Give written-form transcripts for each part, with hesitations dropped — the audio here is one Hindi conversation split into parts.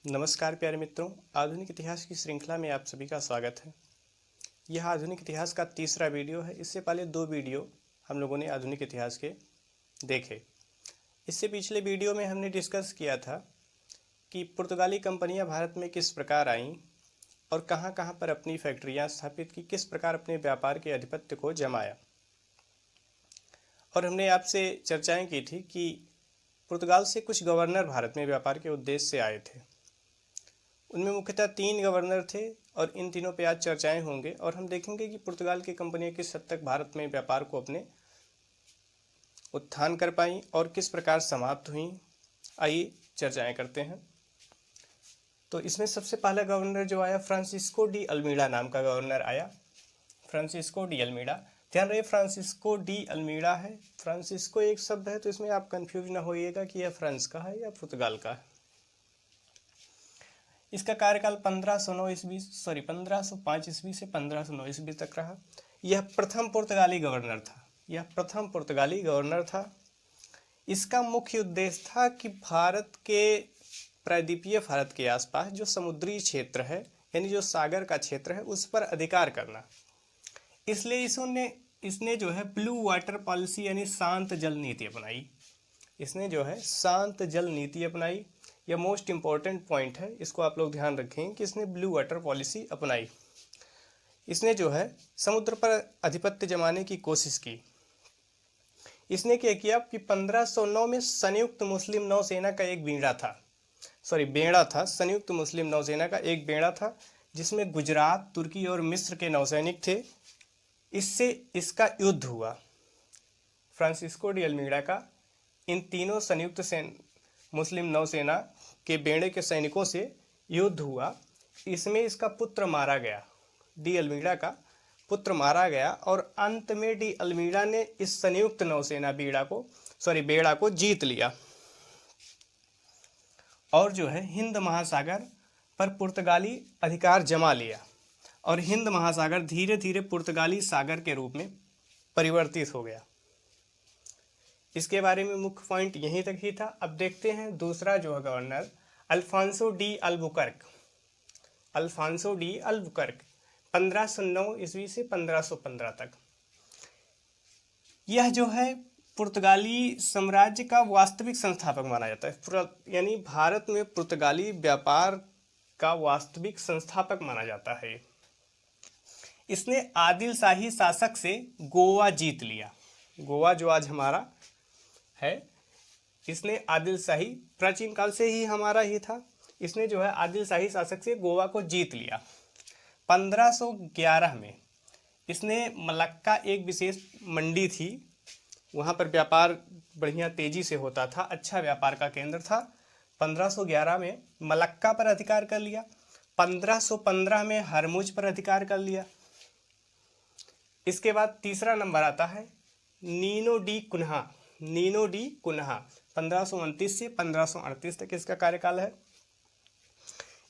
नमस्कार प्यारे मित्रों, आधुनिक इतिहास की श्रृंखला में आप सभी का स्वागत है। यह आधुनिक इतिहास का तीसरा वीडियो है। इससे पहले 2 वीडियो हम लोगों ने आधुनिक इतिहास के देखे। इससे पिछले वीडियो में हमने डिस्कस किया था कि पुर्तगाली कंपनियां भारत में किस प्रकार आईं और कहां कहां पर अपनी फैक्ट्रियां स्थापित की, किस प्रकार अपने व्यापार के आधिपत्य को जमाया। और हमने आपसे चर्चाएँ की थी कि पुर्तगाल से कुछ गवर्नर भारत में व्यापार के उद्देश्य से आए थे। उनमें मुख्यतः 3 गवर्नर थे और इन तीनों पे आज चर्चाएं होंगे और हम देखेंगे कि पुर्तगाल की कंपनियां किस हद तक भारत में व्यापार को अपने उत्थान कर पाईं और किस प्रकार समाप्त हुईं। आइए चर्चाएं करते हैं। तो इसमें सबसे पहला गवर्नर जो आया, फ्रांसिस्को डी अल्मीड़ा नाम का गवर्नर आया। फ्रांसिस्को डी अल्मीड़ा, ध्यान रहे फ्रांसिस्को डी अल्मीड़ा है। फ्रांसिस्को एक शब्द है तो इसमें आप कंफ्यूज ना होइएगा कि यह फ्रांस का है या पुर्तगाल का है। इसका कार्यकाल 1505 ईस्वी से 1509 ईस्वी तक रहा। यह प्रथम पुर्तगाली गवर्नर था। इसका मुख्य उद्देश्य था कि भारत के प्रायद्वीपीय भारत के आसपास जो समुद्री क्षेत्र है, यानी जो सागर का क्षेत्र है, उस पर अधिकार करना। इसलिए इसने जो है ब्लू वाटर पॉलिसी यानी शांत जल नीति अपनाई। यह मोस्ट इम्पॉर्टेंट पॉइंट है, इसको आप लोग ध्यान रखें कि इसने ब्लू वाटर पॉलिसी अपनाई। इसने जो है समुद्र पर आधिपत्य जमाने की कोशिश की। इसने क्या किया कि 1509 में संयुक्त मुस्लिम नौसेना का एक बेड़ा था, जिसमें गुजरात, तुर्की और मिस्र के नौसैनिक थे। इससे इसका युद्ध हुआ। फ्रांसिस्को डी अल्मीड़ा का इन तीनों संयुक्त मुस्लिम नौसेना के बेड़े के सैनिकों से युद्ध हुआ। इसमें इसका पुत्र मारा गया, डी अल्मीड़ा का पुत्र मारा गया और अंत में डी अल्मीड़ा ने इस संयुक्त नौसेना बेड़ा को जीत लिया और जो है हिंद महासागर पर पुर्तगाली अधिकार जमा लिया और हिंद महासागर धीरे धीरे पुर्तगाली सागर के रूप में परिवर्तित हो गया। इसके बारे में मुख्य पॉइंट यहीं तक ही था। अब देखते हैं दूसरा जो है गवर्नर, अल्फांसो डी अल्बुकर्क। 1509 ईस्वी से 1515 तक। यह जो है पुर्तगाली साम्राज्य का वास्तविक संस्थापक माना जाता है, यानी भारत में पुर्तगाली व्यापार का वास्तविक संस्थापक माना जाता है। इसने आदिल शाही शासक से गोवा जीत लिया। गोवा जो आज हमारा है, इसने आदिल शाही, प्राचीन काल से ही हमारा ही था, इसने जो है आदिल शाही शासक से गोवा को जीत लिया। 1511 में इसने मलक्का, एक विशेष मंडी थी, वहाँ पर व्यापार बढ़िया तेजी से होता था, अच्छा व्यापार का केंद्र था। 1511 में मलक्का पर अधिकार कर लिया। 1515 में हरमुज पर अधिकार कर लिया। इसके बाद तीसरा नंबर आता है नीनो डी कुन्हा। 1529 से 1538 तक इसका कार्यकाल है।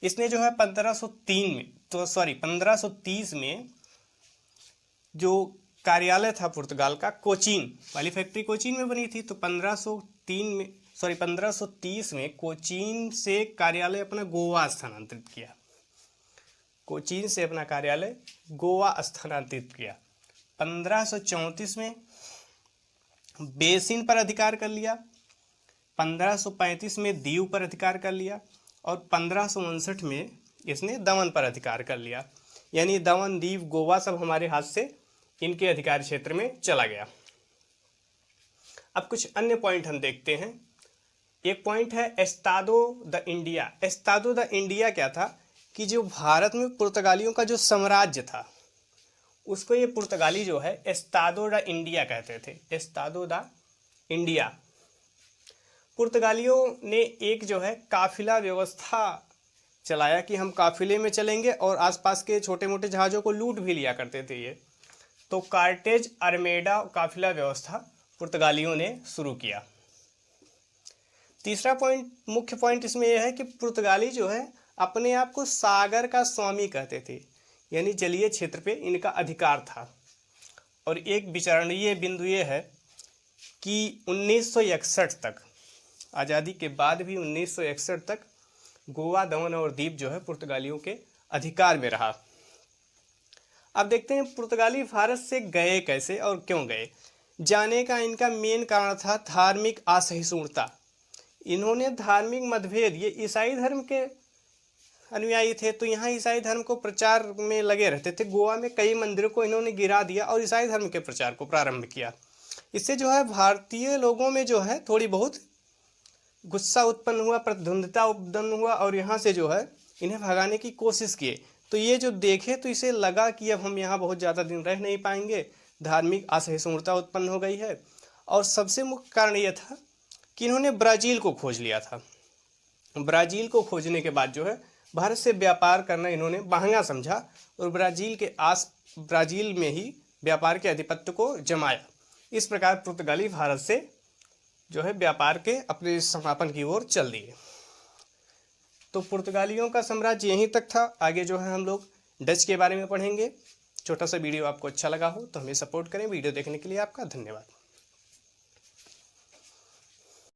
इसने जो है 1530 में जो कार्यालय था पुर्तगाल का, कोचीन वाली फैक्ट्री कोचीन में बनी थी, तो 1530 में कोचीन से कार्यालय अपना गोवा स्थानांतरित किया। 1534 में बेसिन पर अधिकार कर लिया। 1535 में दीव पर अधिकार कर लिया और 1559 में इसने दमन पर अधिकार कर लिया। यानी दमन, दीव, गोवा सब हमारे हाथ से इनके अधिकार क्षेत्र में चला गया। अब कुछ अन्य पॉइंट हम देखते हैं। एक पॉइंट है Estado the India. Estado the India क्या था कि जो भारत में पुर्तगालियों का जो साम्राज्य था, उसको ये पुर्तगाली जो है एस्तादो द इंडिया कहते थे। Estado the India. पुर्तगालियों ने एक जो है काफिला व्यवस्था चलाया कि हम काफिले में चलेंगे और आसपास के छोटे मोटे जहाज़ों को लूट भी लिया करते थे ये। तो कार्टेज अरमेडा काफिला व्यवस्था पुर्तगालियों ने शुरू किया। तीसरा पॉइंट, मुख्य पॉइंट इसमें यह है कि पुर्तगाली जो है अपने आप को सागर का स्वामी कहते थे, यानी जलीय क्षेत्र पे इनका अधिकार था। और एक विचारणीय बिंदु ये है कि 1961 तक, आज़ादी के बाद भी 1961 तक गोवा, दमन और दीव जो है पुर्तगालियों के अधिकार में रहा। अब देखते हैं पुर्तगाली भारत से गए कैसे और क्यों गए। जाने का इनका मेन कारण था धार्मिक असहिष्णुता। इन्होंने धार्मिक मतभेद, ये ईसाई धर्म के अनुयायी थे तो यहाँ ईसाई धर्म को प्रचार में लगे रहते थे। गोवा में कई मंदिरों को इन्होंने गिरा दिया और ईसाई धर्म के प्रचार को प्रारंभ किया। इससे जो है भारतीय लोगों में जो है थोड़ी बहुत गुस्सा उत्पन्न हुआ, प्रतिद्वंद्विता उत्पन्न हुआ और यहाँ से जो है इन्हें भगाने की कोशिश किए। तो ये जो देखे तो इसे लगा कि अब हम यहाँ बहुत ज़्यादा दिन रह नहीं पाएंगे, धार्मिक असहिष्णुता उत्पन्न हो गई है। और सबसे मुख्य कारण ये था कि इन्होंने ब्राज़ील को खोज लिया था। ब्राज़ील को खोजने के बाद जो है भारत से व्यापार करना इन्होंने महंगा समझा और ब्राज़ील में ही व्यापार के आधिपत्य को जमाया। इस प्रकार पुर्तगाली भारत से जो है व्यापार के अपने समापन की ओर चल दिए। तो पुर्तगालियों का साम्राज्य यहीं तक था। आगे जो है हम लोग डच के बारे में पढ़ेंगे। छोटा सा वीडियो आपको अच्छा लगा हो तो हमें सपोर्ट करें। वीडियो देखने के लिए आपका धन्यवाद।